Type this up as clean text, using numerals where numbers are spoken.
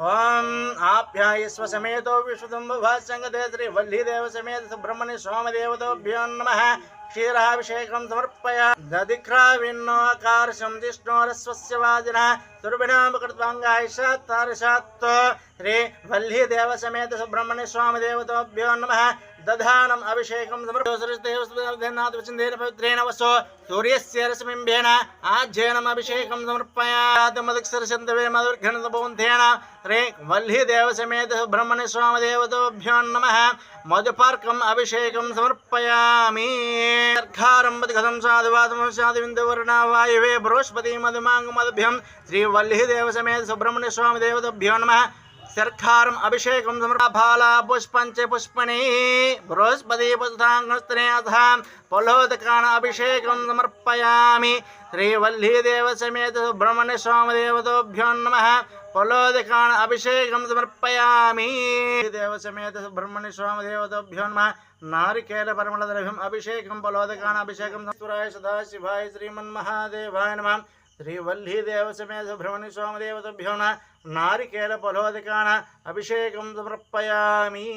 ओम आप्यायस्व समेतो विश्वदम्भभासंगते श्री वल्लीदेव समेत सुब्रह्मण्य स्वामदेवतोभ्यो नमः क्षीराभिषेकं समर्पया दधिक्राविन्नोऽकारशं जिष्णोरस्वस्य वाजिनः दुर्बिणामकृत्वाङ्गायशात्तारशात्तो श्री वल्लीदेव समेत सुब्रह्मण्य स्वामदेवतोभ्यो नमः दधानम् अभिषेकं समर्पयादेवनाथवचिन्देन पवित्रेण वसो सूर्यस्य रश्मिम्भेन आज्येनम् अभिषेकं समर्पयात् मधुक्षरशन्तवे मधुर्घनतपोन्थेन रे वल्लीदेव समेत सुब्रह्मण्य स्वामदेवतोभ्यो नमः मधुपर्कम् अभिषेकं समर्पयामि अर्घारम्भतिगतं साधुवातमं साधुविन्दुवर्णा वायुवे बृहस्पति मधुमाङ्गमदभ्यं श्री वल्लीदेव समेत सुब्रह्मण्य स्वामदेवतोभ्यो नमः सर्खारम अभिषेकं समर्पयामि पुष्पंच पुष्पणे बृहस्पति पुष्पांगस्त्रे अथाम फलोदकान अभिषेकं समर्पयामि श्री वल्लीदेव समेत सुब्रह्मण्य स्वामदेवतोभ्यो नमः फलोदकान अभिषेकं समर्पयामि देव समेत सुब्रह्मण्य स्वामदेवतोभ्यो नमः नारिकेल परिमलद्रव्यम् अभिषेकं फलोदकान अभिषेकं सुराय सदाशिवाय श्रीमन्महादेवाय नमः श्री वल्लीदेव समेत सुब्रह्मण्य स्वामदेवतोभ्यो नमः नारिकेल फलोदकान अभिषेकं समर्पयामि।